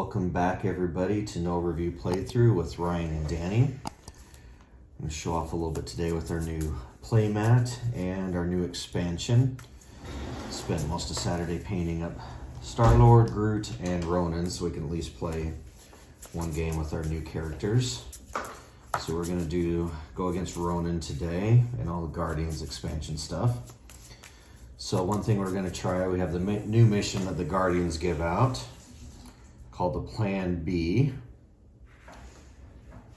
Welcome back, everybody, to No Review Playthrough with Ryan and Danny. I'm going to show off a little bit today with our new playmat and our new expansion. Spent most of Saturday painting up Star-Lord, Groot, and Ronan so we can at least play one game with our new characters. So we're going to go against Ronan today and all the Guardians expansion stuff. So one thing we're going to try, we have the new mission that the Guardians give out called the Plan B.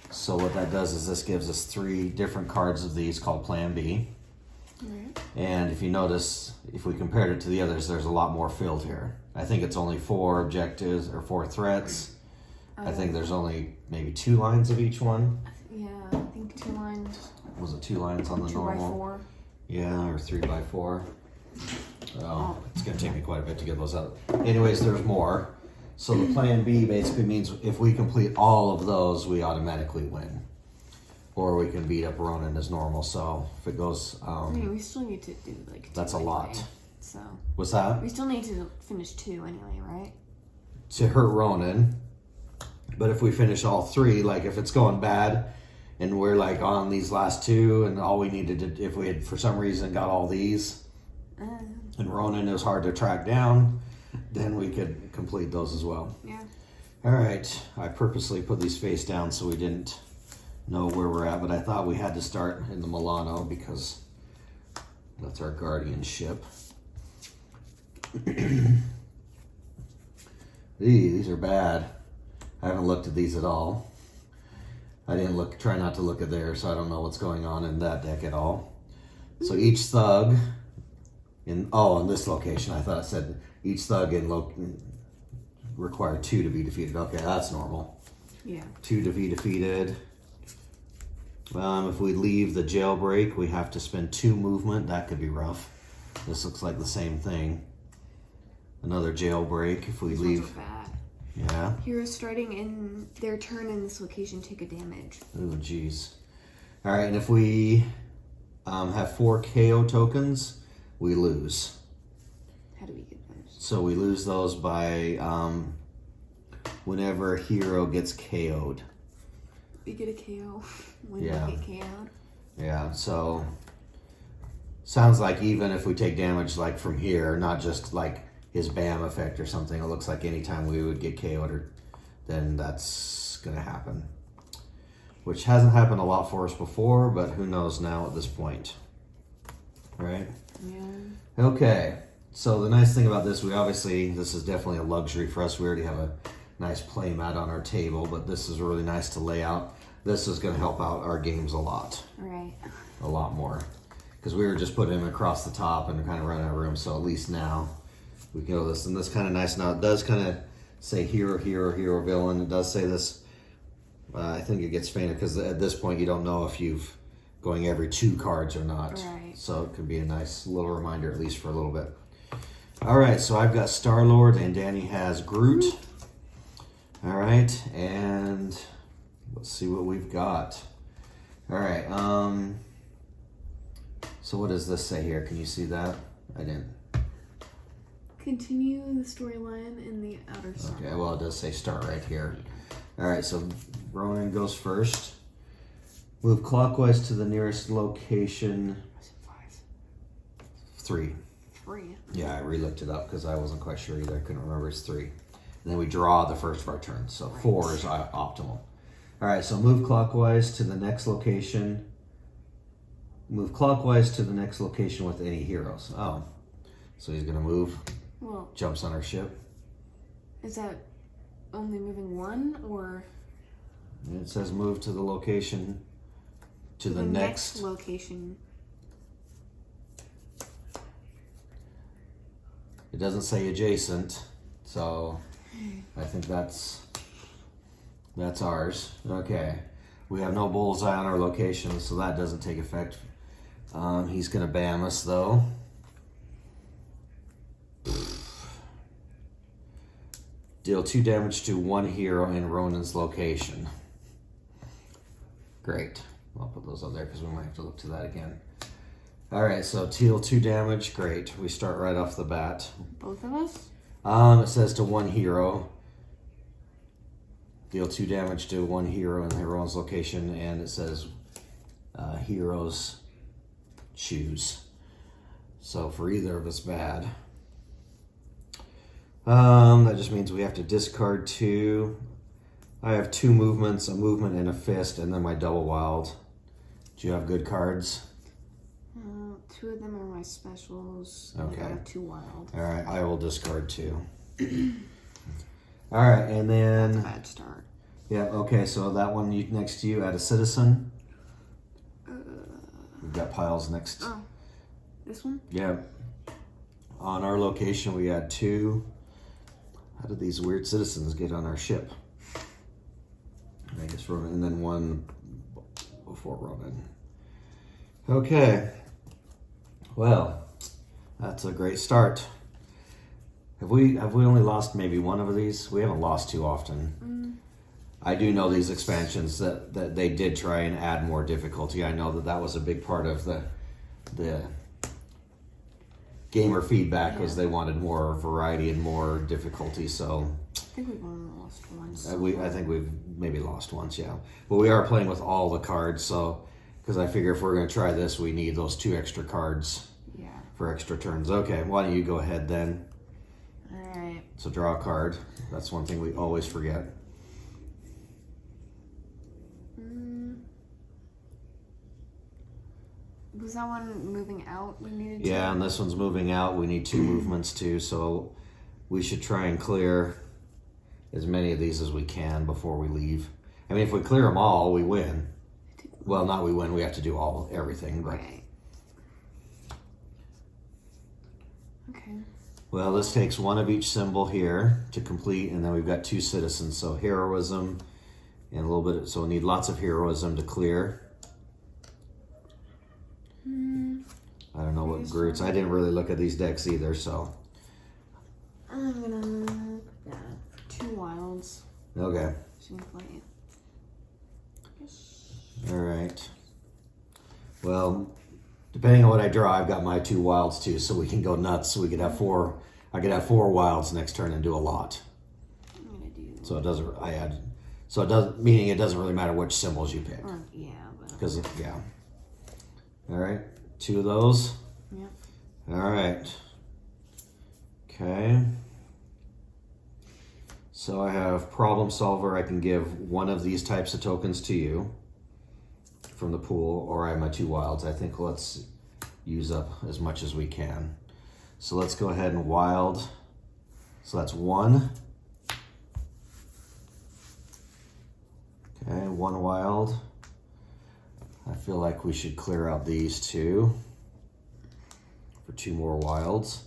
So what that does is this gives us 3 different cards of these called Plan B. Right. And if you notice, if we compared it to the others, there's a lot more filled here. I think it's only 4 objectives or 4 threats. I think there's only maybe 2 lines of each one. Yeah, I think 2 lines. Was it 2 lines on the 2 normal? 2 by 4. Yeah, or 3 by 4. Oh, it's going to take me quite a bit to get those out. Anyways, there's more. So the Plan B basically means if we complete all of those, we automatically win. Or we can beat up Ronan as normal. So if it goes... I mean, we still need to do like 2 that's a lot. anyway, so. What's that? We still need to finish 2 anyway, right? To hurt Ronan. But if we finish all 3, like if it's going bad and we're like on these last 2 and all we needed to, if we had for some reason got all these and Ronan is hard to track down, then we could complete those as well. Yeah. All right. I purposely put these face down so we didn't know where we're at, but I thought we had to start in the Milano because that's our guardian ship. These are bad. I haven't looked at these at all. I didn't try not to look at there, so I don't know what's going on in that deck at all. So each thug in this location, I thought it said each thug required 2 to be defeated. Okay, that's normal. Yeah. 2 to be defeated. If we leave the jailbreak, we have to spend 2 movement. That could be rough. This looks like the same thing. Another jailbreak if we leave. These ones are bad. Yeah. Heroes starting in their turn in this location take a damage. Oh, geez. All right, and if we have 4 KO tokens, we lose. How do we get those? So we lose those by whenever a hero gets KO'd. We get a KO when Yeah. we get KO'd. Yeah, so sounds like even if we take damage like from here, not just like his BAM effect or something, it looks like anytime we would get KO'd, then that's going to happen. Which hasn't happened a lot for us before, but who knows now at this point. Right? Yeah. Okay, so the nice thing about this, this is definitely a luxury for us. We already have a nice play mat on our table, but this is really nice to lay out. This is going to help out our games a lot. Right. A lot more. Because we were just putting him across the top and kind of running out of room, so at least now we can go this. And this kind of nice. Now it does kind of say hero, hero, hero, villain. It does say this. I think it gets fainted because at this point you don't know if you've going every 2 cards or not. Right. So it could be a nice little reminder, at least for a little bit. All right, so I've got Star-Lord and Danny has Groot. All right, and let's see what we've got. All right, so what does this say here? Can you see that? I didn't. Continue the storyline in the outer circle. Okay, well, it does say start right here. All right, so Ronan goes first. Move clockwise to the nearest location. Was it 5? 3. 3. Yeah, I re-looked it up because I wasn't quite sure either. I couldn't remember. It's 3. And then we draw the first of our turns. So 4 is optimal. All right, so move clockwise to the next location. Move clockwise to the next location with any heroes. Oh, so he's going to move. Well, jumps on our ship. Is that only moving 1 or? And it says move to the location. To the next location. It doesn't say adjacent, so I think that's ours. Okay, we have no bullseye on our location, so that doesn't take effect. He's gonna BAM us though. Deal 2 damage to 1 hero in Ronan's location. Great. I'll put those up there because we might have to look to that again. All right, so deal 2 damage. Great. We start right off the bat. Both of us? It says to 1 hero. deal 2 damage to one hero in the hero's location, and it says heroes choose. So for either of us, bad. That just means we have to discard 2. I have 2 movements, a movement and a fist, and then my double wild. Do you have good cards? 2 of them are my specials. Okay. I have 2 wild. All right, I will discard 2. All right, and then... That's a bad start. Yeah, okay, so that one next to you, add a citizen. We've got piles next. Oh, this one? Yeah. On our location, we had 2. How did these weird citizens get on our ship? I guess Ronan, and then 1 before Ronan. Okay. Well, that's a great start. Have we only lost maybe 1 of these? We haven't lost too often. I do know these expansions that they did try and add more difficulty. I know that was a big part of the gamer feedback, was they wanted more variety and more difficulty. So I think we've only lost once. I think we've maybe lost once, yeah. But we are playing with all the cards, so because I figure if we're going to try this, we need those 2 extra cards. Yeah. For extra turns. Okay, why don't you go ahead then? All right. So draw a card. That's one thing we always forget. Was that one moving out we needed Yeah, to? and this one's moving out. We need 2 movements too, so we should try and clear as many of these as we can before we leave. I mean, if we clear them all, we win. Well, not we win. We have to do everything, but... Right. Okay. Well, this takes 1 of each symbol here to complete, and then we've got 2 citizens. So heroism and a little bit, so we need lots of heroism to clear. I don't know what Groot's. I didn't really look at these decks either, so. I'm gonna 2 wilds. Okay. Just gonna play it. Yes. All right. Well, depending on what I draw, I've got my 2 wilds too, so we can go nuts. So we could have 4. I could have 4 wilds next turn and do a lot. I'm gonna do. So it doesn't. I add. So it does, meaning it doesn't really matter which symbols you pick. Yeah, but. Because yeah. All right. 2 of those. Yep. All right. Okay. So I have problem solver. I can give 1 of these types of tokens to you from the pool, or I have my 2 wilds. I think let's use up as much as we can. So let's go ahead and wild. So that's 1. Okay, 1 wild. I feel like we should clear out these 2 for 2 more wilds.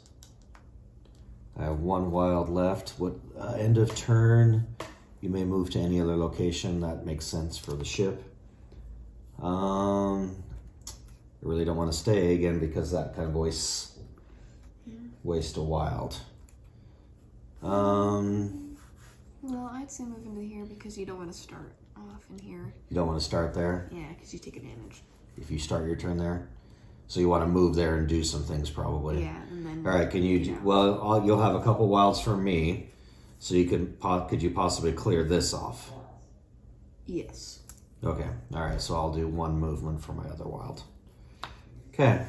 I have 1 wild left. What end of turn? You may move to any other location. That makes sense for the ship. I really don't want to stay again because that kind of waste a wild. Well, I'd say move into here because you don't want to start off in here. You don't want to start there? Yeah, because you take advantage. If you start your turn there? So you want to move there and do some things probably. Yeah, and then... All right, can you... Yeah. Well, you'll have a couple wilds from me. So you could you possibly clear this off? Yes. Okay, all right, so I'll do 1 movement for my other wild. Okay.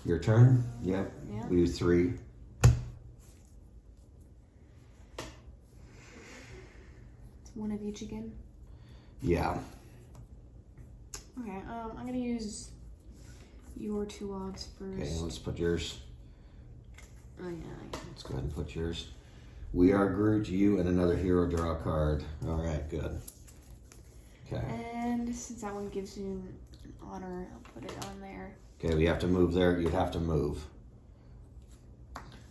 Your turn? Yep. Yeah. We do 3. It's 1 of each again? Yeah. Okay, I'm gonna use your 2 wilds first. Okay, let's put yours. Oh, yeah. Let's go ahead and put yours. We are Groot, you, and another hero draw a card. All right, good. Okay. And since that one gives you an honor, I'll put it on there. Okay, we have to move there. You'd have to move.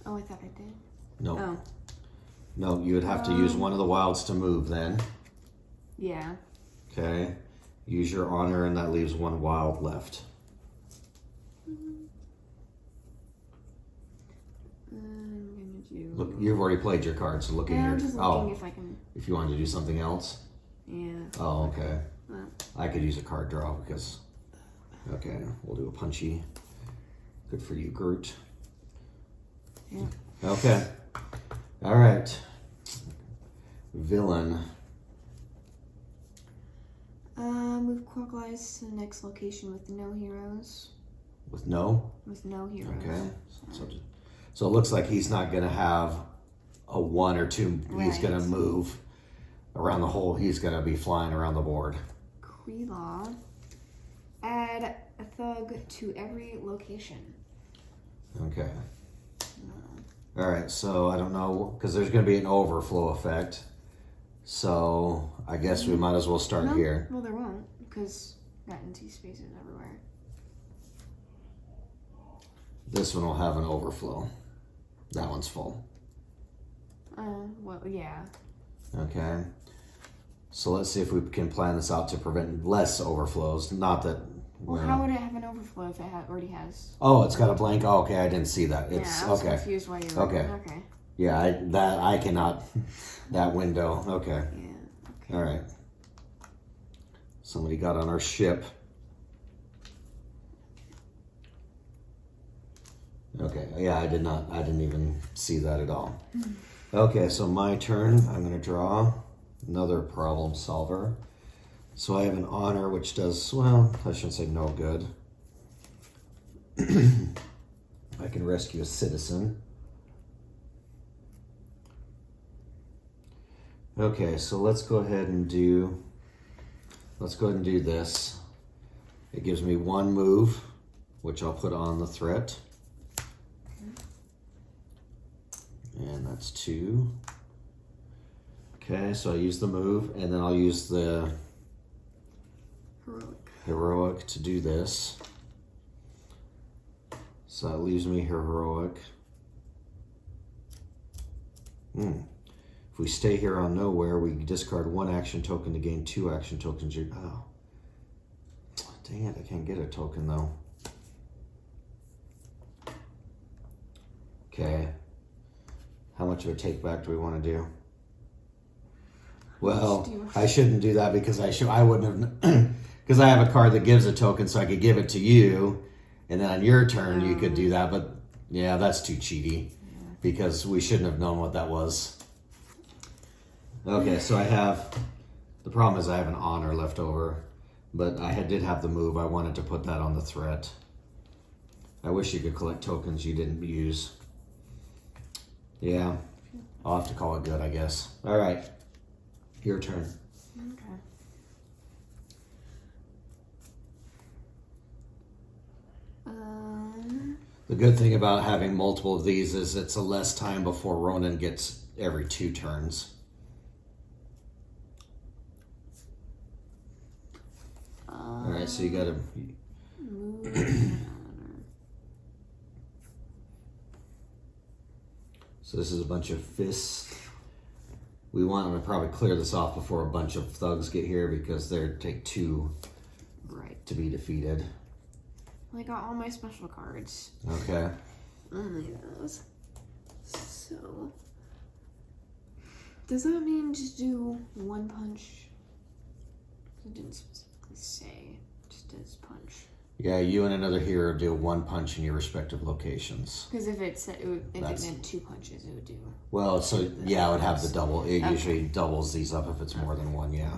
Oh, I thought I did. No. Oh. No, you would have to use 1 of the wilds to move then. Yeah. Okay. Use your honor, and that leaves 1 wild left. I'm gonna do... Look, you've already played your card, so look in Yeah, your... I'm just looking if I can... If you wanted to do something else? Yeah. Oh, okay. Well, I could use a card draw because... Okay, we'll do a punchy. Good for you, Groot. yeah. Okay. All right. Villain. Move clockwise to the next location with no heroes. With no? With no heroes. Okay. So it looks like he's not going to have a 1 or 2. Right. He's going to move around the hole. He's going to be flying around the board. Kreelaw. Add a thug to every location. Okay. All right, so I don't know, because there's going to be an overflow effect. So I guess we might as well start here. Well, there won't, because that empty space is everywhere. This one will have an overflow. That one's full. Well, yeah. Okay. So let's see if we can plan this out to prevent less overflows. Not that... Well, how would it have an overflow if it already has? Oh, it's got a blank. Oh, okay, I didn't see that. It's I was okay. confused why you were Okay. Okay. Yeah, I cannot. That window. Okay. Yeah. Okay. All right. Somebody got on our ship. Okay. Yeah, I didn't even see that at all. Okay, so my turn. I'm going to draw another problem solver. So I have an honor, which does, well, I shouldn't say no good. I can rescue a citizen. Okay, so let's go ahead and do this. It gives me 1 move, which I'll put on the threat. And that's 2. Okay, so I use the move, and then I'll use the heroic to do this. So that leaves me heroic. If we stay here on nowhere, we discard 1 action token to gain 2 action tokens. Oh. Dang it, I can't get a token though. Okay. How much of a take back do we want to do? Well, I shouldn't do that because I wouldn't have, because I have a card that gives a token, so I could give it to you, and then on your turn you could do that. But yeah, that's too cheaty because we shouldn't have known what that was. Okay, so the problem is I have an honor left over, but I did have the move. I wanted to put that on the threat. I wish you could collect tokens you didn't use. Yeah, I'll have to call it good, I guess. All right, your turn. Okay. The good thing about having multiple of these is it's a less time before Ronan gets every 2 turns. All right, so you got to Move. So this is a bunch of fists. We want to probably clear this off before a bunch of thugs get here because they take 2 to be defeated. I got all my special cards. Okay. Only those. So, does that mean just do 1 punch? It didn't specifically say. Just does punch. Yeah, you and another hero do 1 punch in your respective locations. Because if it meant 2 punches, it would do. Well, so yeah, it would have the double. It usually doubles these up if it's more than 1. Yeah.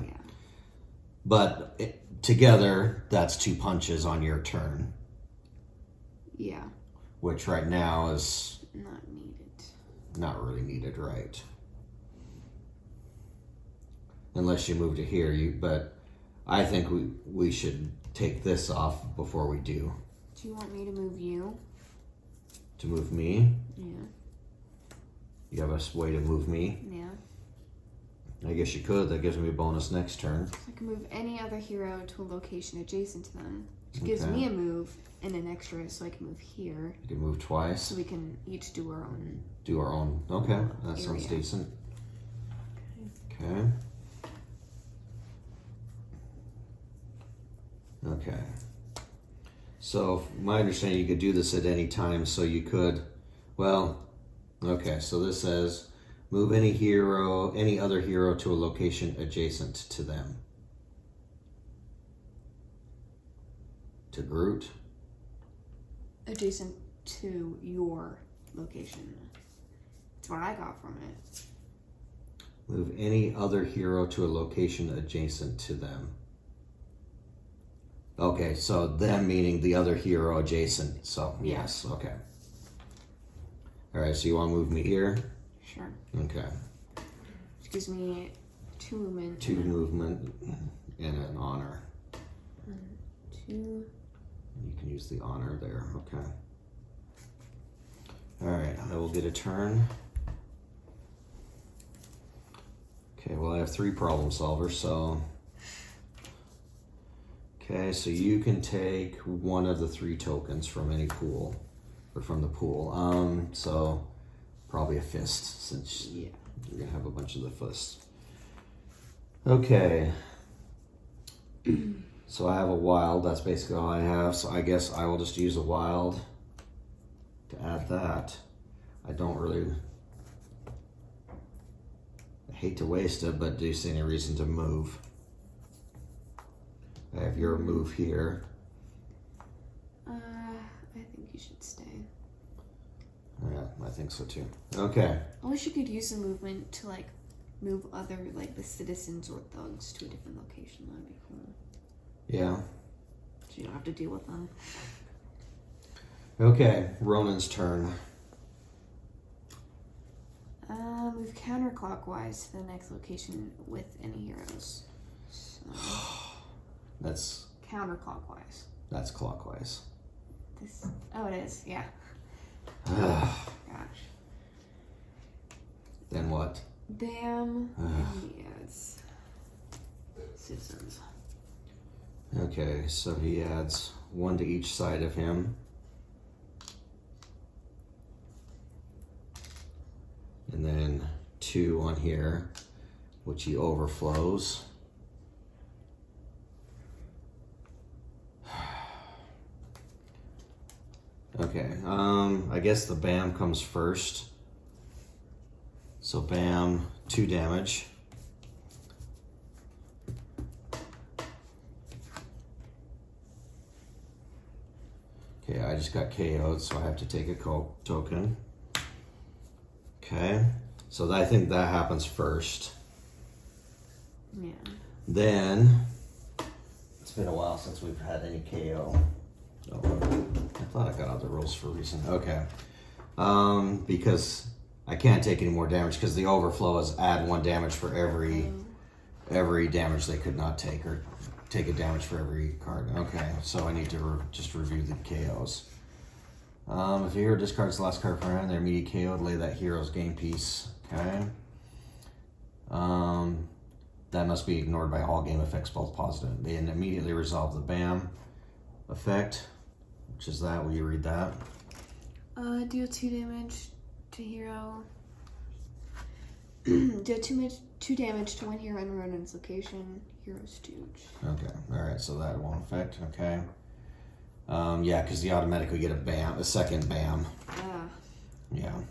But together, that's 2 punches on your turn. Yeah. Which right now is Not needed. not really needed, right? Unless you move to here, but I think we should take this off before we do. Do you want me to move you? To move me? Yeah. You have a way to move me? Yeah. I guess you could. That gives me a bonus next turn. I can move any other hero to a location adjacent to them. Which gives me a move and an extra, so I can move here. You can move twice. So we can each do our own. Do our own. Okay, that sounds area. decent. Okay. Okay. So my understanding, you could do this at any time. So you could, well, okay. So this says move any other hero to a location adjacent to them. To Groot. Adjacent to your location. That's what I got from it. Move any other hero to a location adjacent to them. Okay, so them meaning the other hero adjacent. So, Yeah. yes, okay. All right, so you want to move me here? Sure. Okay. Which gives me 2 movement. 2 movement and an honor. 2. You can use the honor there, okay. All right, I will get a turn. Okay, well, I have 3 problem solvers, so. Okay, so you can take one of the 3 tokens from any pool, or from the pool. So probably a fist, since Yeah. you're gonna have a bunch of the fists. Okay. So I have a wild, that's basically all I have, so I guess I will just use a wild to add that. I don't really, I hate to waste it, but do you see any reason to move? I have your move here. I think you should stay. Yeah, I think so too. Okay. I wish you could use the movement to like move other like the citizens or thugs to a different location. That'd be cool. Yeah. So you don't have to deal with them. Okay, Ronan's turn. Move counterclockwise to the next location with any heroes. So That's counterclockwise. clockwise. This. Oh, it is. Yeah. Gosh. Gosh. Then what? Bam. Yes. Citizens. Okay, so he adds 1 to each side of him. And then 2 on here, which he overflows. Okay, I guess the bam comes first. So bam, 2 damage. Okay, I just got KO'd, so I have to take a token. Okay, so I think that happens first. Yeah. Then, it's been a while since we've had any KO. Oh, I thought I got out the rules for a reason. Okay. Because I can't take any more damage because the overflow is add 1 damage for every damage they could not take, or take a damage for every card. Okay, so I need to just review the KOs. If a hero discards the last card from hand, they're immediately KO'd. Lay that hero's game piece. Okay. That must be ignored by all game effects, both positive. They immediately resolve the BAM effect, which is that. Will you read that? Deal 2 damage to hero. Deal 2 damage to 1 hero in Ronan's location. Hero Stooge. Okay. All right. So that won't affect. Okay. Yeah, because you automatically get a second BAM. Yeah.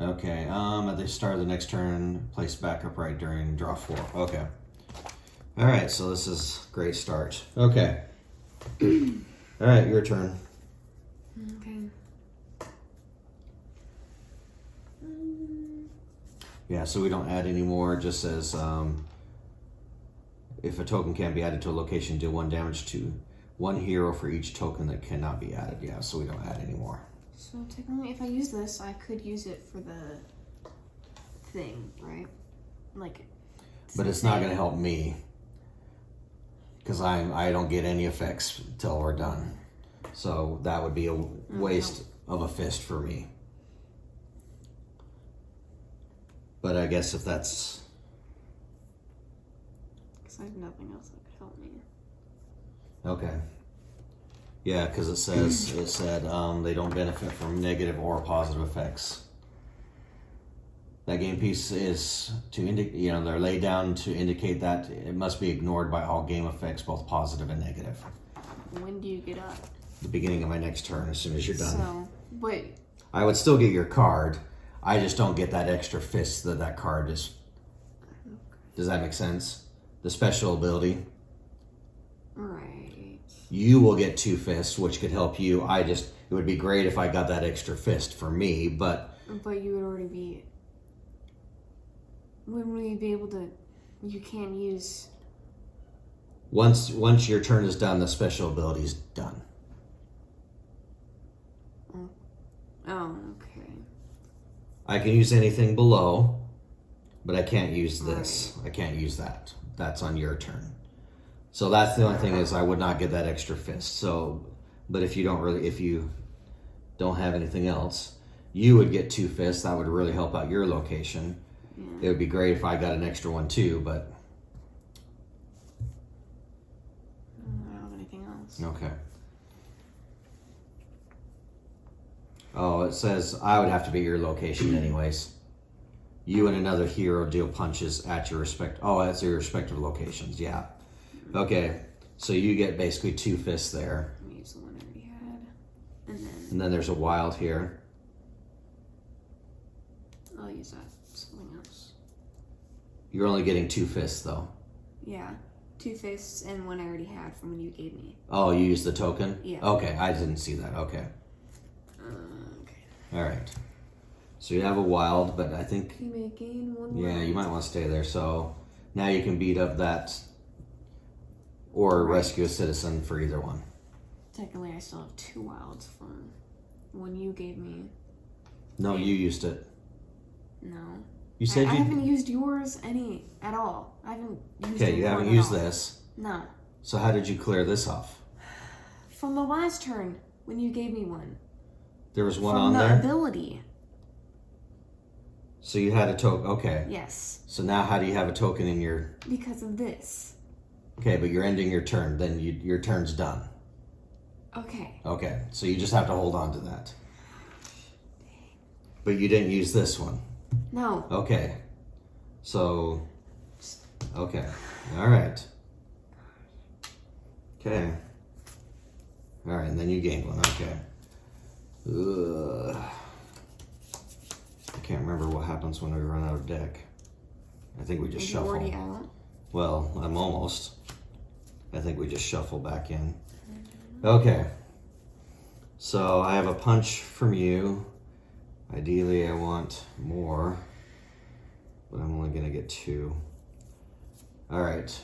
Okay. At the start of the next turn, place back upright during draw 4. Okay. All right. So this is a great start. Okay. All right. Your turn. Okay. Yeah. So we don't add any more. It just says if a token can't be added to a location, deal 1 damage to 1 hero for each token that cannot be added. Yeah. So we don't add any more. So technically, if I use this, I could use it for the thing, right? Like. But it's not going to help me because I don't get any effects till we're done. So that would be a waste of a fist for me. But I guess if that's... Because I have nothing else that could help me. Okay. Yeah, because it said they don't benefit from negative or positive effects. That game piece is to indicate, they're laid down to indicate that it must be ignored by all game effects, both positive and negative. When do you get up? The beginning of my next turn, as soon as you're done. So, but I would still get your card. I just don't get that extra fist that card is. Does that make sense? The special ability. Right. You will get 2 fists, which could help you. It would be great if I got that extra fist for me, but... But you would already be... Wouldn't we be able to... You can't use... Once your turn is done, the special ability is done. Oh, okay. I can use anything below, but I can't use this. Right. I can't use that. That's on your turn. So that's the only thing is I would not get that extra fist. So, but if you don't have anything else, you would get 2 fists. That would really help out your location. Yeah. It would be great if I got an extra one too, but I don't have anything else. Okay. Oh, it says I would have to be your location anyways. You and another hero deal punches at your at your respective locations. Yeah. Okay. So you get basically 2 fists there. Let me use the one I already had. And then there's a wild here. I'll use that. Something else. You're only getting 2 fists though. Yeah. 2 fists and one I already had from when you gave me. Oh, you used the token? Yeah. Okay, I didn't see that. Okay. Okay. All right. So you have a wild, but I think... You may gain 1 wild. Yeah, you might want to stay there. So now you can beat up that or rescue a citizen for either one. Technically, I still have 2 wilds from when you gave me. No, you used it. No. You said I haven't used yours at all. I haven't used Okay, you haven't used this. No. So how did you clear this off? From the last turn, when you gave me one. There was one on there? From the ability. So you had a token. Okay. Yes. So now how do you have a token in your... Because of this. Okay, but you're ending your turn. Then your turn's done. Okay. Okay, so you just have to hold on to that. But you didn't use this one. No. Okay. So... Okay. All right. Okay. All right, and then you gained one. Okay. Ugh. I can't remember what happens when we run out of deck. I think we just shuffle. You already out? Well, I'm almost. I think we just shuffle back in. Okay. So I have a punch from you. Ideally, I want more, but I'm only gonna get 2. All right.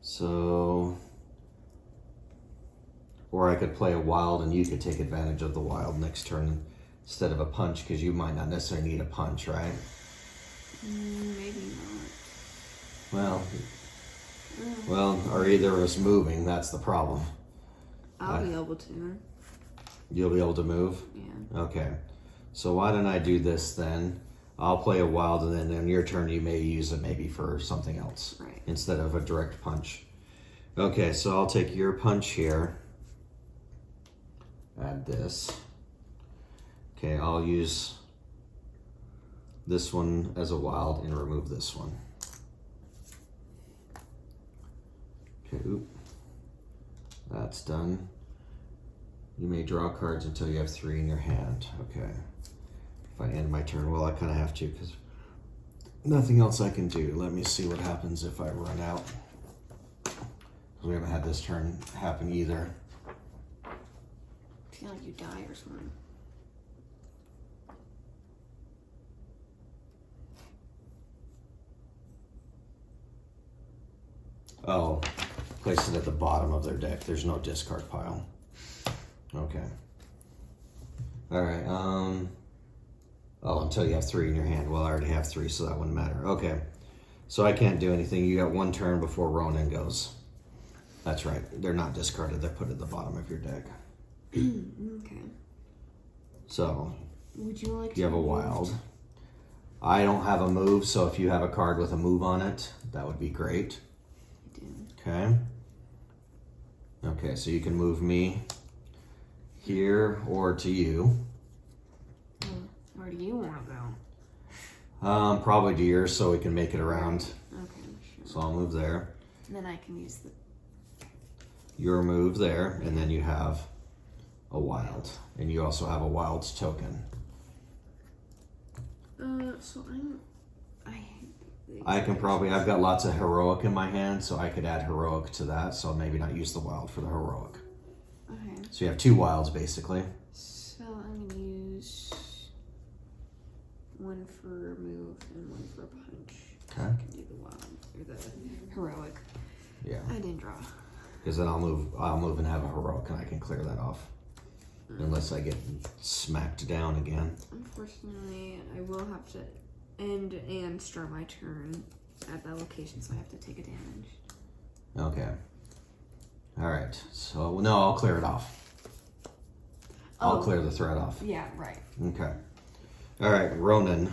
So, or I could play a wild and you could take advantage of the wild next turn instead of a punch, because you might not necessarily need a punch, right? Maybe not. Well, or either of us moving, that's the problem. I'll be able to. You'll be able to move? Yeah. Okay. So why don't I do this then? I'll play a wild, and then on your turn you may use it maybe for something else. Right. Instead of a direct punch. Okay, so I'll take your punch here. Add this. Okay, I'll use this one as a wild and remove this one. Okay, oop. That's done. You may draw cards until you have 3 in your hand. Okay. If I end my turn, well, I kind of have to because nothing else I can do. Let me see what happens if I run out. We haven't had this turn happen either. I feel like you die or something. Oh, place it at the bottom of their deck. There's no discard pile. Okay. All right. Oh, until you have 3 in your hand. Well, I already have 3, so that wouldn't matter. Okay. So I can't do anything. You got 1 turn before Ronan goes. That's right. They're not discarded. They're put at the bottom of your deck. Okay. So, would you like to you have a wild. I don't have a move, so if you have a card with a move on it, that would be great. I do. Okay. Okay, so you can move me here or to you. Where do you want to go? Probably to yours so we can make it around. Okay, sure. So I'll move there. And then I can use Your move there, and then you have a wild. And you also have a wild's token. So I've got lots of heroic in my hand, so I could add heroic to that, so maybe not use the wild for the heroic. Okay. So you have 2 wilds basically. So I'm gonna use 1 one for move and one for punch. Okay. I can do the wild or the heroic. Yeah. I didn't draw. Because then I'll move and have a heroic, and I can clear that off. Unless I get smacked down again. Unfortunately, I will have to end and start my turn at that location, so I have to take a damage. Okay. All right. So no, I'll clear it off. I'll clear the threat off. Yeah, right. Okay. All right, Ronan.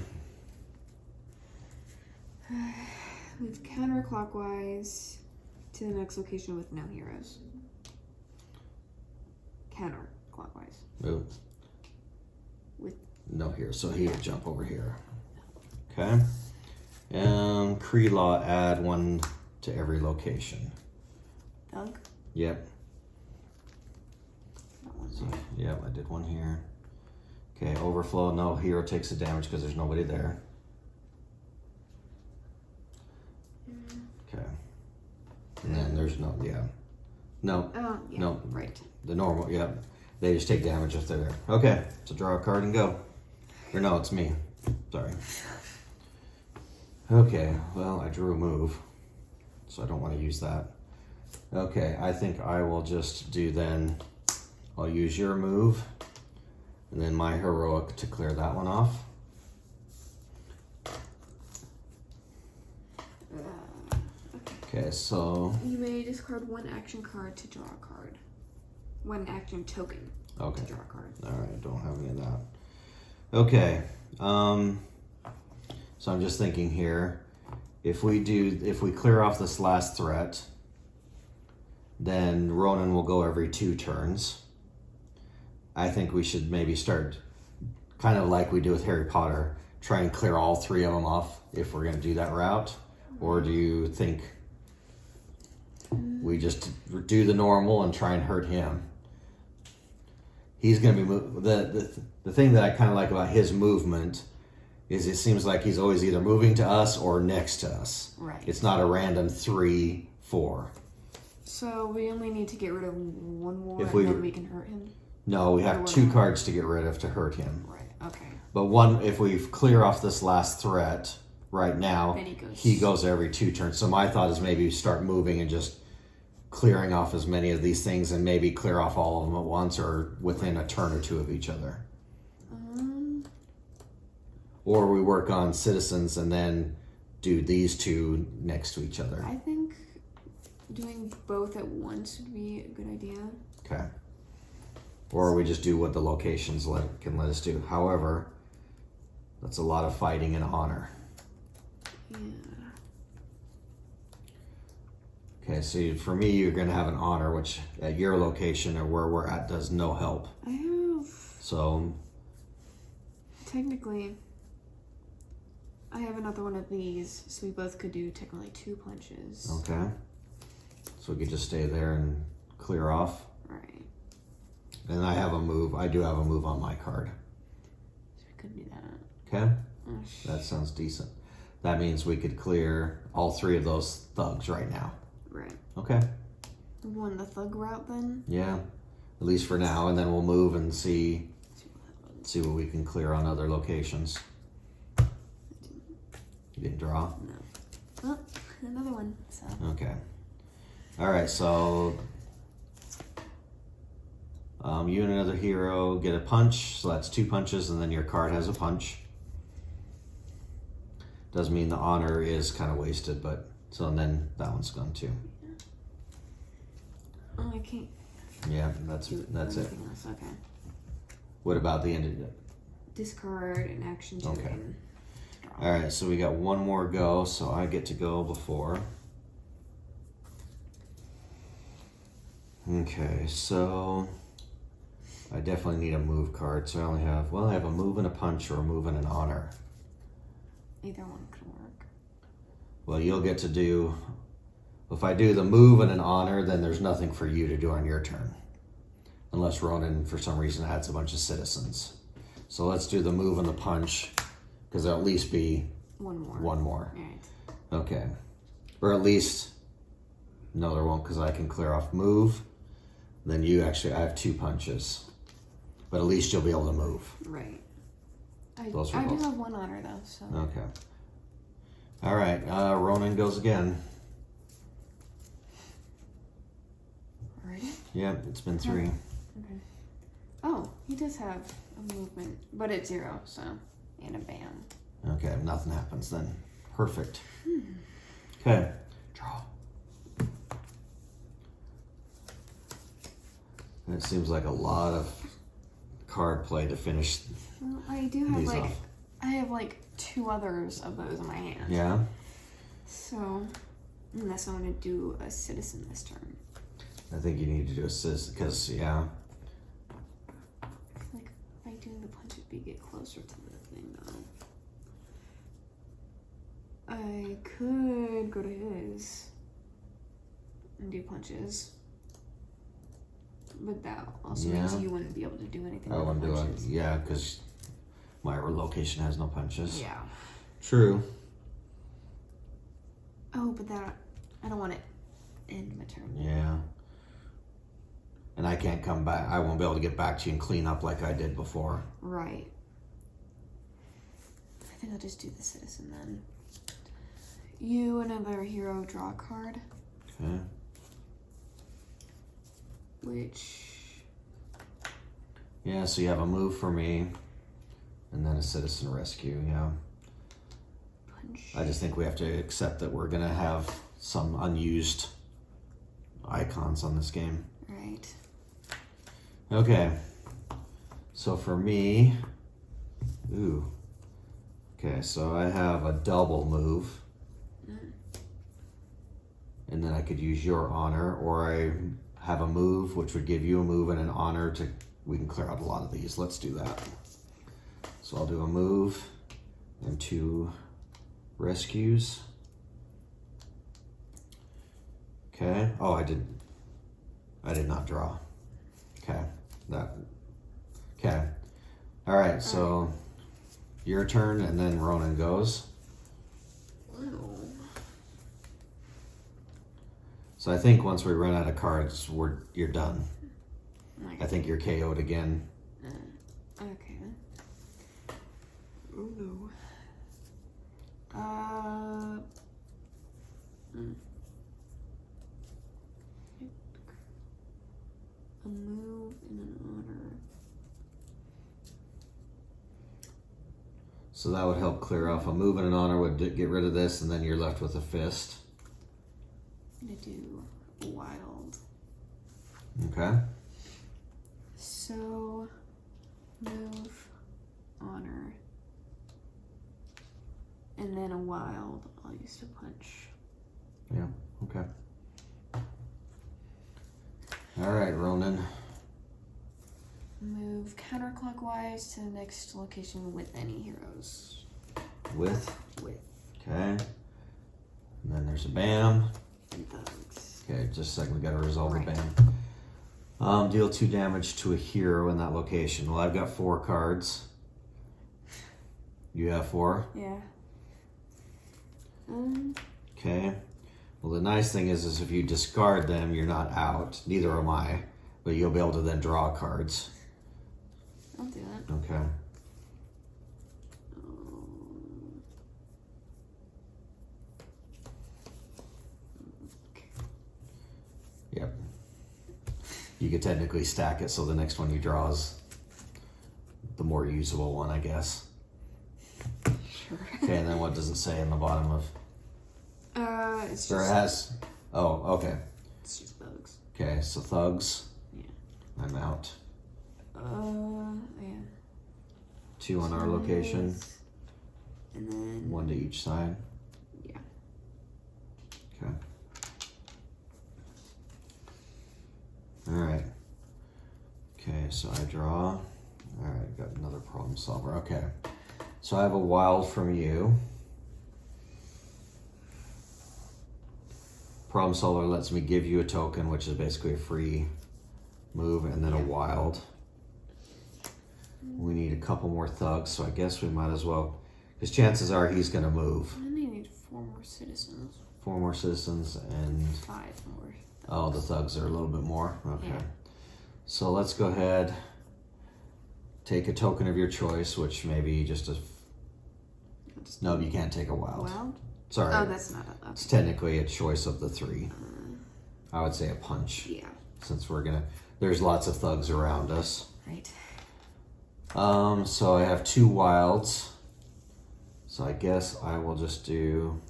Move counterclockwise to the next location with no heroes. Counterclockwise. Move. With no here, so he would jump over here. Okay. And Cree Law, add one to every location. Thug. Yep. That one. So, yep, I did one here. Okay, overflow. No hero takes the damage because there's nobody there. Okay. And then there's no, yeah. No. Oh, yeah. No. Right. The normal, yeah. They just take damage if they're there. Okay, so draw a card and go. Or no, it's me. Sorry. Okay, well, I drew a move, so I don't want to use that. Okay, I think I will just do then, I'll use your move, and then my heroic to clear that one off. Okay, so... You may discard one action card to draw a card. One action token to draw a card. Alright, I don't have any of that. Okay, so I'm just thinking here, if we clear off this last threat, then Ronan will go every 2 turns. I think we should maybe start, kind of like we do with Harry Potter, try and clear all 3 of them off if we're going to do that route. Or do you think we just do the normal and try and hurt him? He's going to be the thing that I kind of like about his movement is it seems like he's always either moving to us or next to us. Right. It's not a random 3, 4. So we only need to get rid of one more If and then we can hurt him? No, we have 2 cards to get rid of to hurt him. Right, okay. But one, if we clear off this last threat right now, Then he goes every 2 turns. So my thought is maybe start moving and just clearing off as many of these things and maybe clear off all of them at once or within a turn or 2 of each other. Or we work on citizens and then do these 2 next to each other. I think doing both at once would be a good idea. Okay. Or we just do what the locations can let us do. However, that's a lot of fighting and honor. Yeah. Okay, so for me, you're going to have an honor, which at your location or where we're at does no help. I have... So... Technically, I have another one of these, so we both could do technically 2 punches. Okay. So we could just stay there and clear off. Right. And I have a move. I do have a move on my card. So we could do that. Okay? That sounds decent. That means we could clear all 3 of those thugs right now. Right. Okay. One the thug route then? Yeah. At least for now. And then we'll move and see what we can clear on other locations. You didn't draw? No. Oh, another one. So. Okay. Alright, so you and another hero get a punch, so that's 2 punches, and then your card has a punch. Does mean the honor is kind of wasted, but so then that one's gone too. Oh, I can't. Yeah, that's it. Else. Okay. What about the end of it? Discard an action token. Okay. Alright, so we got one more go, so I get to go before. Okay, so I definitely need a move card, so I only have, well, I have a move and a punch or a move and an honor. Either one could work. Well, you'll get to do, if I do the move and an honor, then there's nothing for you to do on your turn. Unless Ronan, for some reason, adds a bunch of citizens. So let's do the move and the punch, because there'll at least be one more. One more. All right. Okay. Or at least, no, there won't, because I can clear off move. Then you actually, I have 2 punches. But at least you'll be able to move. Right. I Those do were both. have one honor though, so. Okay. All right, Ronan goes again. Already? Yep, it's been 3. Okay. Oh, he does have a movement, but it's 0, so. And a bam. Okay, nothing happens then. Perfect. Okay, draw. It seems like a lot of card play to finish Well, I do have these like, off. I have like 2 others of those in my hand. Yeah? So, unless I want to do a citizen this turn. I think you need to do a citizen, because, yeah. I feel like by doing the punch, it'd be get closer to the thing though. I could go to his and do punches. But that also means Yeah. you wouldn't be able to do anything I with wouldn't the do it. punches. Yeah, because my location has no punches. Yeah. True. Oh, but that, I don't want to end my turn. Yeah. And I can't come back. I won't be able to get back to you and clean up like I did before. Right. I think I'll just do the citizen then. You, another hero, draw a card. Okay. Which, Yeah, so you have a move for me, and then a citizen rescue, yeah. punch. I just think we have to accept that we're gonna have some unused icons on this game. Right. Okay. So for me, okay, so I have a double move. And then I could use your honor, or I have a move, which would give you a move and an honor to, we can clear out a lot of these. Let's do that. So I'll do a move and 2 rescues. Okay. Oh, I did not draw. Okay. Okay. All right. So your turn, and then Ronan goes. Wow. So I think once we run out of cards, you're done. Okay. I think you're KO'd again. Okay. Oh no. A move and an honor. So that would help clear off. A move and an honor would get rid of this, and then you're left with a fist. I'm gonna do wild. Okay. So, move, honor, and then a wild. I'll use to punch. Yeah. Okay. All right, Ronan. Move counterclockwise to the next location with any heroes. With. With Okay. And then there's a bam. and thugs. Okay, just a second. We got to resolve Right. the bam. Deal 2 damage to a hero in that location. Well, I've got 4 cards. You have 4. Yeah. Okay. Well, the nice thing is if you discard them, you're not out. Neither am I. But you'll be able to then draw cards. I'll do that. Okay. Yep. You could technically stack it so the next one you draw is the more usable one, I guess. Sure. Okay, and then what does it say in the bottom of? It's Or it just, has. Oh, okay. it's just thugs. Okay, so thugs. Yeah. I'm out. Yeah. 2 on our location. And then 1 to each side. yeah. Okay. All right. Okay, so I draw. All right, got another problem solver. Okay. So I have a wild from you. Problem solver lets me give you a token, which is basically a free move, and then a wild. We need a couple more thugs, so I guess we might as well, because chances are he's going to move. And then I need 4 more citizens. 4 more citizens and 5 more. oh, the thugs are a little bit more. Okay. Yeah. So let's go ahead take a token of your choice, which may be just a... No, you can't take a wild. Wild? Sorry. Oh, that's not a... It's technically a choice of the 3. I would say a punch. Yeah. Since there's lots of thugs around us. Right. So I have 2 wilds. So I guess I will just do...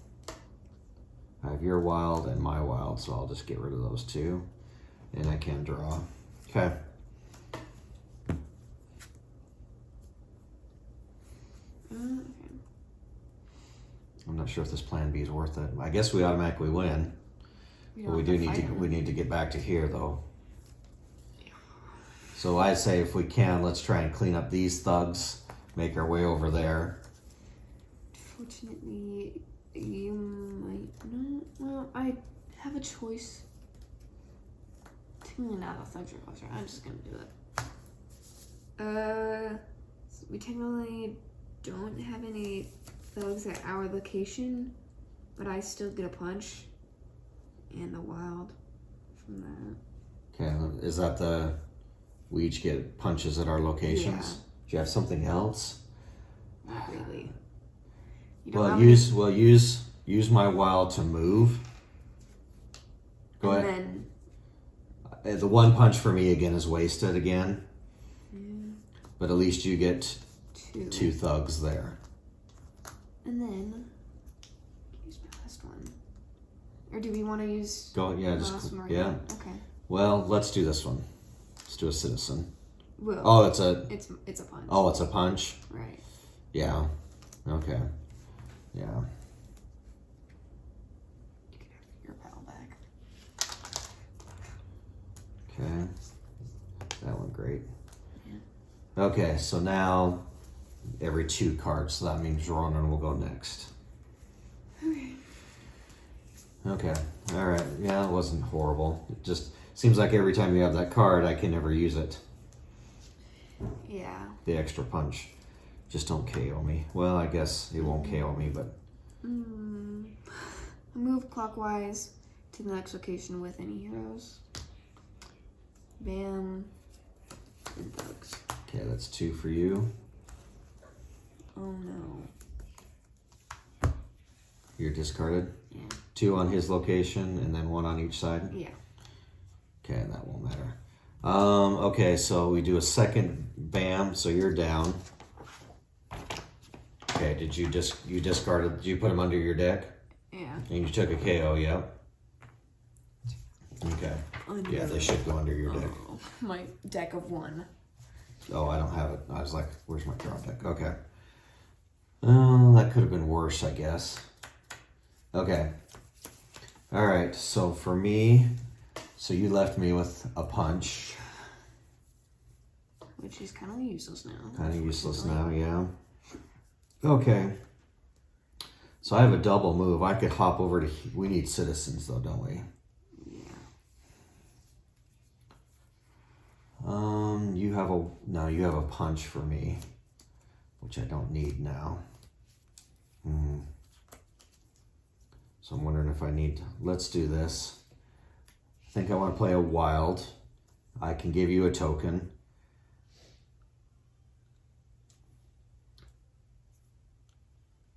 I have your wild and my wild, so I'll just get rid of those 2. And I can draw. Okay. I'm not sure if this plan B is worth it. I guess we automatically win. But we need to get back to here though. Yeah. So I'd say if we can, let's try and clean up these thugs, make our way over there. Fortunately, you might not. Well, I have a choice. Now the thugs are closer. I'm just gonna do it. So we technically don't have any thugs at our location, but I still get a punch and the wild from that. Okay, is that we each get punches at our locations? Yeah. Do you have something else? Not really. Use my wild to move. Go ahead. Then, the 1 punch for me again is wasted again. Yeah. But at least you get 2. 2 thugs there. And then use my last one. Or do we want to use just more? Yeah. Okay. Well, let's do this one. Let's do a citizen. Well, Oh, it's a punch. Oh, it's a punch? Right. Yeah. Okay. Yeah. You can have your pal back. Okay. That went great. Yeah. Okay, so now every 2 cards, so that means Ronan will go next. Okay. All right. Yeah, it wasn't horrible. It just seems like every time you have that card, I can never use it. Yeah. The extra punch. Just don't KO me. Well, I guess it won't KO me, but... Move clockwise to the next location with any heroes. Bam. And thugs. Okay, that's 2 for you. Oh no. You're discarded. Yeah. 2 on his location, and then 1 on each side. Yeah. Okay, that won't matter. Okay, so we do a second bam, so you're down. Okay, you discarded, did you put him under your deck? Yeah. And you took a KO, yep. Okay. Yeah, they should go under your deck. My deck of 1. Oh, I don't have it. I was like, where's my draw deck? Okay. That could have been worse, I guess. Okay. All right, so for me, so you left me with a punch. Which is kind of useless now. Kind of useless now, yeah. Okay. So I have a double move. I could hop over to... We need citizens, though, don't we? Yeah. You have a... No, you have a punch for me, which I don't need now. So I'm wondering if I need... Let's do this. I think I want to play a wild. I can give you a token.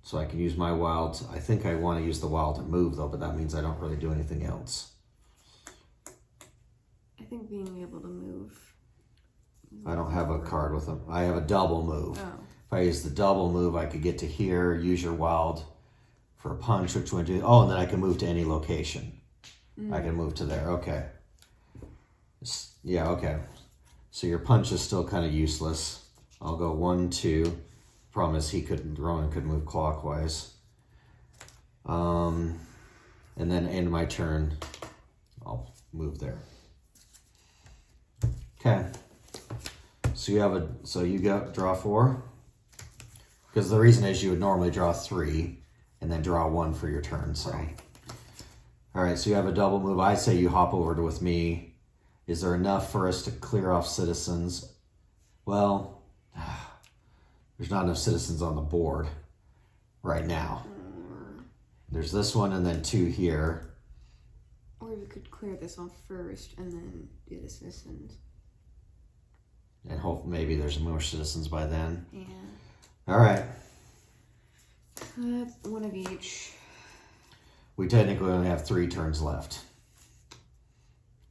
So I can use my wild. I think I want to use the wild to move, though, but that means I don't really do anything else. I think being able to move. I don't have a card with them. I have a double move. Oh. If I use the double move, I could get to here, use your wild for a punch, which would do... Oh, and then I can move to any location. I can move to there. Okay. Yeah, okay. So your punch is still kind of useless. I'll go 1, 2... Problem is Ronan could move clockwise. And then end my turn, I'll move there. Okay. So you got draw 4? Because the reason is you would normally draw 3 and then draw 1 for your turn, so. Right. All right, so you have a double move. I say you hop over with me. Is there enough for us to clear off citizens? Well, there's not enough citizens on the board right now. There's this one and then 2 here. Or we could clear this one first and then do the citizens. And hope maybe there's more citizens by then. Yeah. All right. One of each. We technically only have 3 turns left.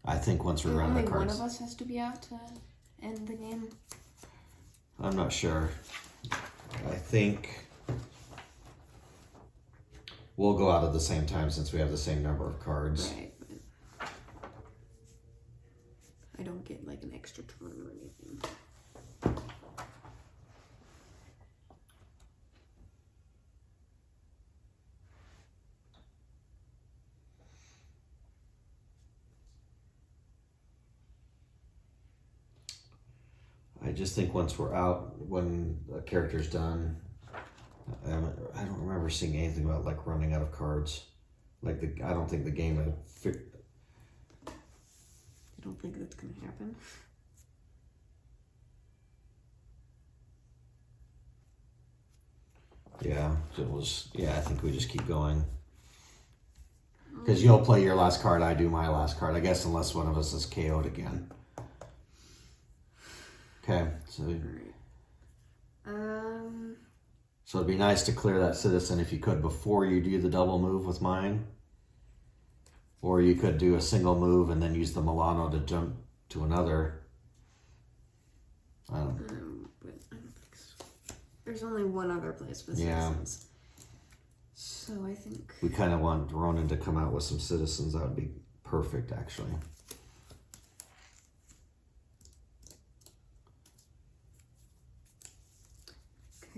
I think once we run the Only one cards. of us has to be out to end the game. I'm not sure. I think we'll go out at the same time since we have the same number of cards. Right. But I don't get like an extra turn or anything. I just think once we're out, when a character's done, I don't remember seeing anything about like running out of cards. Like I don't think the game You don't think that's gonna happen? Yeah, it was. Yeah, I think we just keep going. Because you'll play your last card, I do my last card. I guess unless one of us is KO'd again. Okay, so so it'd be nice to clear that citizen if you could before you do the double move with mine. Or you could do a single move and then use the Milano to jump to another. But I don't think so. There's only one other place with citizens. So I think We kind of want Ronan to come out with some citizens. That would be perfect, actually.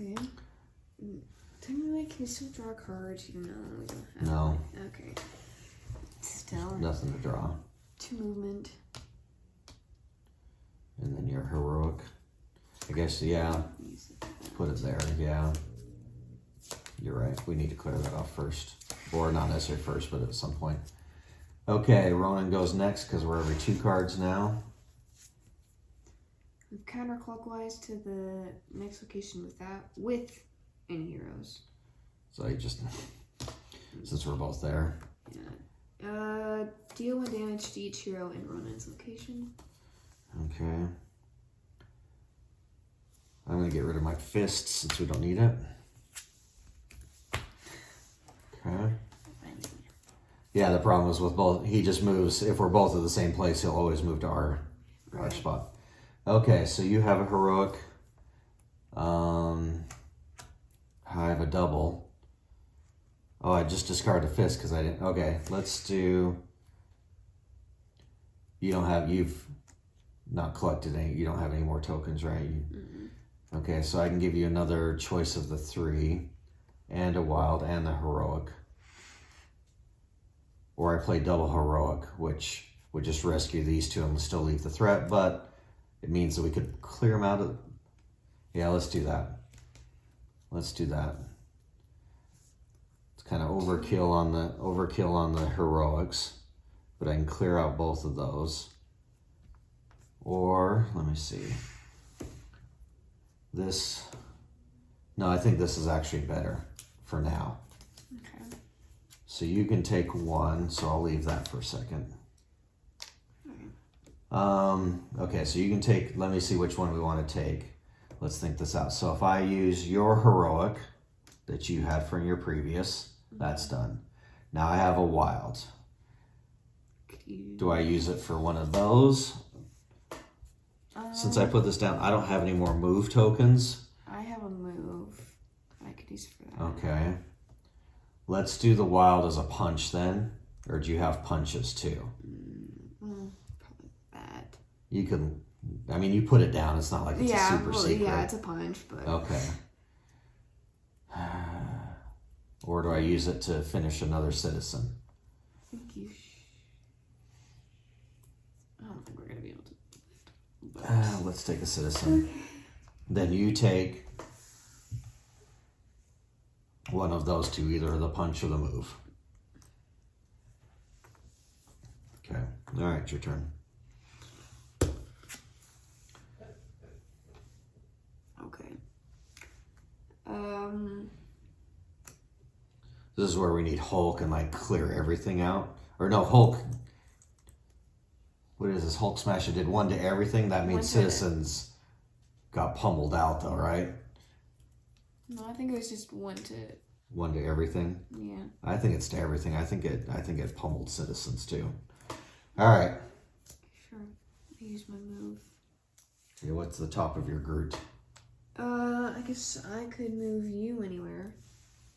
okay. Technically, can we still draw cards? No, we don't have. No. Okay. Still. Nothing to draw. 2 movement. And then your heroic. I guess, yeah. Put it there, yeah. You're right. We need to clear that off first. Or not necessarily first, but at some point. Okay, Ronan goes next because we're every 2 cards now. Counterclockwise to the next location with any heroes. So you just, since we're both there. Yeah. Deal 1 damage to each hero in Ronan's location. Okay. I'm going to get rid of my fist since we don't need it. Okay. Yeah, the problem is with both, he just moves, if we're both at the same place, he'll always move to our spot. Okay, so you have a heroic. I have a double. Oh, I just discarded a fist because I didn't. Okay, let's do. You've not collected any. You don't have any more tokens, right? Okay, so I can give you another choice of the 3, and a wild, and the heroic. Or I play double heroic, which would just rescue these 2 and still leave the threat, but it means that we could clear them out of. Yeah, let's do that. Let's do that. It's kind of overkill on the heroics, but I can clear out both of those. Or let me see. This. No, I think this is actually better for now. Okay. So you can take 1, so I'll leave that for a second. Okay, so you can take, let me see which one we want to take. Let's think this out. So if I use your heroic that you had from your previous, that's done. Now I have a wild. Do I use it for one of those? Since I put this down, I don't have any more move tokens. I have a move I could use for that. Okay. Let's do the wild as a punch then. Or do you have punches too? Well, probably that. You can, I mean, you put it down. It's not like it's a super secret. Yeah, it's a punch, but. Okay. Or do I use it to finish another citizen? I think you I don't think we're going to be able to. Let's take a citizen. Then you take one of those 2, either the punch or the move. Okay. All right, your turn. Okay. This is where we need Hulk and like clear everything out. Or no, Hulk. What is this? Hulk Smasher did 1 to everything. That means citizens got pummeled out though, right? No, I think it was just one to everything. Yeah. I think it's to everything. I think it pummeled Citizens too. All right. Sure. I use my move. Okay, what's the top of your Groot? I guess I could move you anywhere.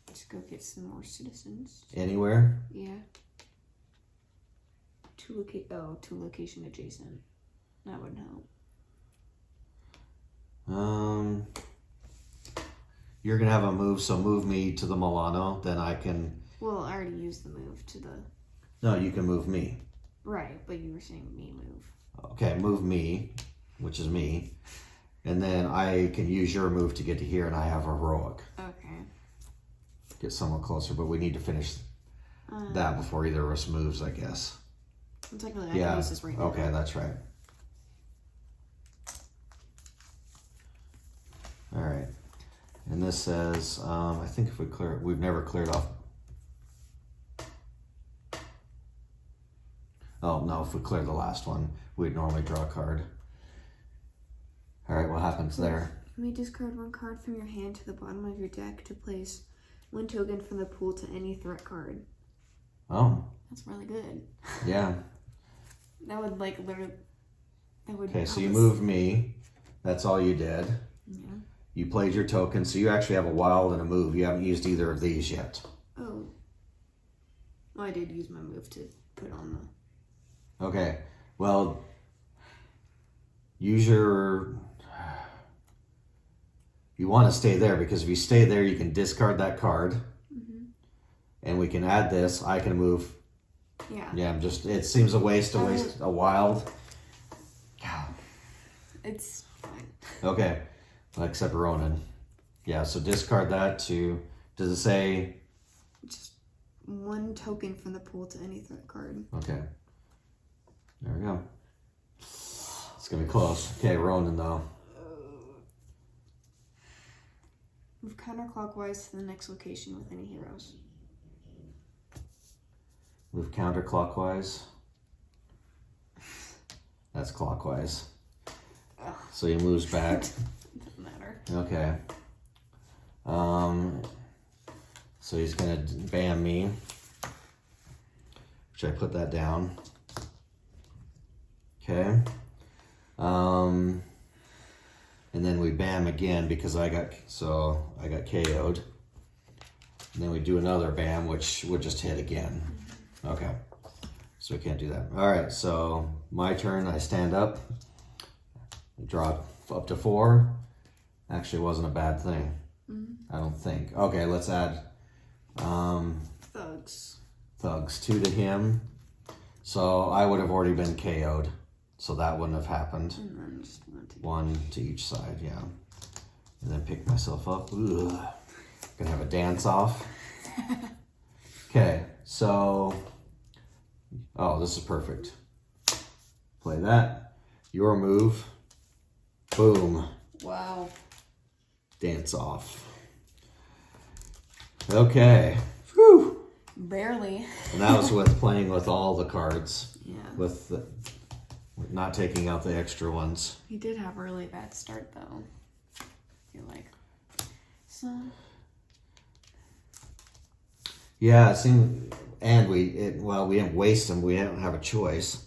Just go get some more citizens. Anywhere? Yeah. Two location adjacent. That would help. You're gonna have a move, so move me to the Milano, then I can. Well, I already used the move to the. No, you can move me. Right, but you were saying me move. Okay, move me, which is me, and then I can use your move to get to here, and I have heroic. Okay. Get somewhat closer, but we need to finish that before either of us moves, I guess. I'm technically I can use this right now. Okay, that's right. All right. And this says, I think if we clear it, we've never cleared off. Oh, no, if we clear the last one, we'd normally draw a card. All right, what happens there? You may discard one card from your hand to the bottom of your deck to place one token from the pool to any threat card. Oh. That's really good. Yeah. That would literally. Okay, so you moved me. That's all you did. Yeah. You played your token, so you actually have a wild and a move. You haven't used either of these yet. Oh. Well, I did use my move to put on the... Okay. Well, use your... You want to stay there, because if you stay there, you can discard that card. Mm-hmm. And we can add this. I can move... Yeah. Yeah, it seems a waste to waste a wild. Yeah. It's fine. Okay. Except Ronan. Yeah, so discard that to... Does it say... Just one token from the pool to any threat card. Okay. There we go. It's going to be close. Okay, Ronan, though. Move counterclockwise to the next location with any heroes. Move counterclockwise. That's clockwise. Ugh. So he moves back. Doesn't matter. Okay. So he's gonna bam me. Should I put that down? Okay. And then we bam again because I got KO'd. And then we do another bam, which would just hit again. Okay. So we can't do that. All right, so my turn. I stand up. Draw up to 4. Actually, wasn't a bad thing. I don't think. Okay, let's add Thugs. 2 to him. So I would have already been KO'd. So that wouldn't have happened. And then just 1 to each side, yeah. And then pick myself up. Ugh. Gonna have a dance off. Okay, so... Oh, this is perfect. Play that. Your move. Boom. Wow. Dance off. Okay. Whew. Barely. And that was with playing with all the cards. Yeah. With not taking out the extra ones. He did have a really bad start, though. I feel like. So... Yeah, it seemed, and we didn't waste them. We didn't have a choice,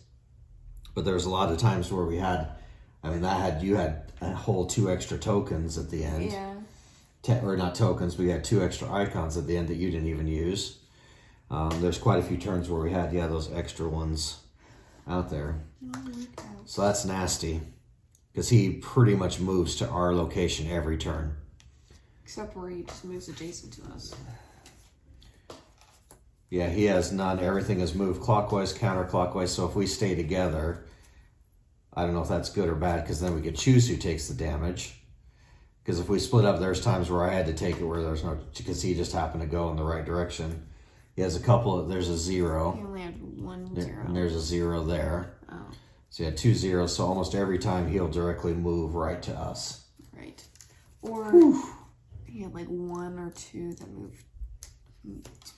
but there was a lot of times where we had. I mean, you had a whole 2 extra tokens at the end. Yeah. Or not tokens, but we had 2 extra icons at the end that you didn't even use. There's quite a few turns where we had those extra ones out there. So that's nasty, because he pretty much moves to our location every turn. Except where he just moves adjacent to us. Yeah, he has none. Everything is moved clockwise, counterclockwise. So if we stay together, I don't know if that's good or bad, because then we could choose who takes the damage. Because if we split up, there's times where I had to take it where there's no, because he just happened to go in the right direction. He has there's a 0. He only had 1 0. And there's a 0 there. Oh. So he had 2 zeros. So almost every time he'll directly move right to us. Right. Or he had 1 or 2 that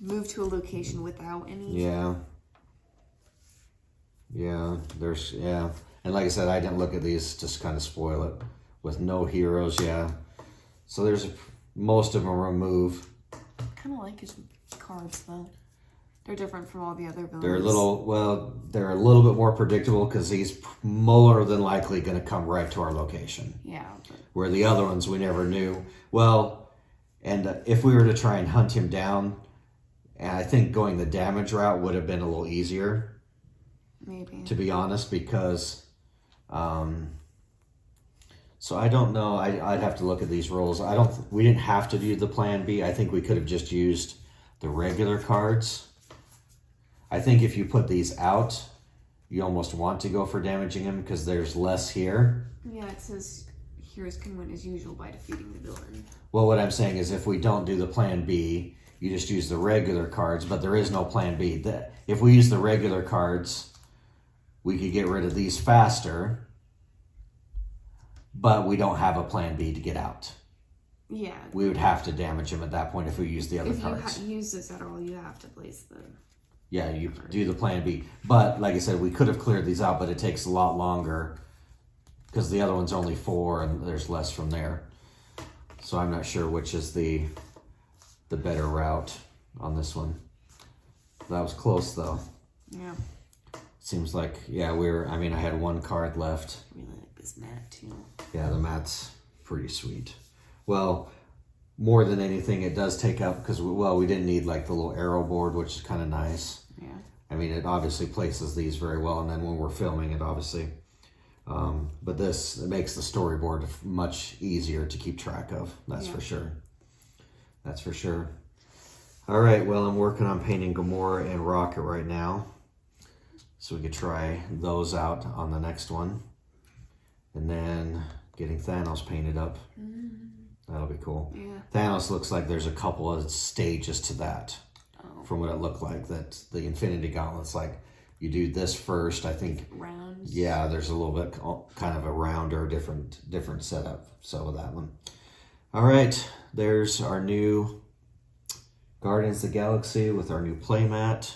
moved to a location without any. Yeah. Yeah. And like I said, I didn't look at these, just kind of spoil it. with no heroes, yeah. So there's most of them remove. Kind of like his cards though. They're different from all the other villains. They're a little bit more predictable because he's more than likely going to come right to our location. Yeah. But... Where the other ones we never knew. Well, and if we were to try and hunt him down, and I think going the damage route would have been a little easier. Maybe. To be honest, because, so I don't know. I'd have to look at these rolls. We didn't have to do the plan B. I think we could have just used the regular cards. I think if you put these out, you almost want to go for damaging him because there's less here. Yeah, it says heroes can win as usual by defeating the villain. Well, what I'm saying is if we don't do the plan B, you just use the regular cards, but there is no plan B. If we use the regular cards, we could get rid of these faster, but we don't have a plan B to get out. Yeah. We would have to damage him at that point if we use the other cards. If you use this at all, you have to place the... Yeah, you do the plan B. But, like I said, we could have cleared these out, but it takes a lot longer because the other one's only 4 and there's less from there. So I'm not sure which is the better route on this one. That was close, though. Yeah. Seems like, yeah, I had 1 card left. Really like this mat, too. Yeah, the mat's pretty sweet. Well, more than anything, it does take up, because, we didn't need, like, the little arrow board, which is kind of nice. Yeah. I mean, it obviously places these very well, and then when we're filming it, obviously. But it makes the storyboard much easier to keep track of. That's for sure. That's for sure. All right, well, I'm working on painting Gamora and Rocket right now. So we could try those out on the next one. And then getting Thanos painted up. That'll be cool. Yeah. Thanos looks like there's a couple of stages to that. Oh. From what it looked like. That the Infinity Gauntlet's like, you do this first, I think. Rounds. Yeah, there's a little bit kind of a rounder, different setup. So with that one. All right, there's our new Guardians of the Galaxy with our new playmat.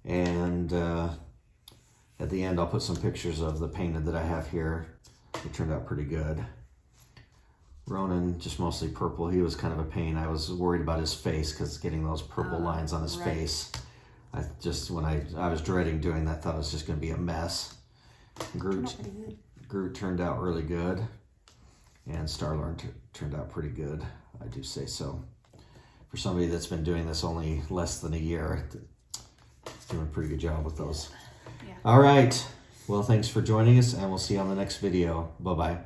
And at the end, I'll put some pictures of the painted that I have here. It turned out pretty good. Ronan, just mostly purple. He was kind of a pain. I was worried about his face because getting those purple lines on his face. When I was dreading doing that, thought it was just going to be a mess. Groot turned out really good. And Star-Lord turned out pretty good. I do say so. For somebody that's been doing this only less than a year, it's doing a pretty good job with those. Yeah. All right. Well, thanks for joining us, and we'll see you on the next video. Bye-bye.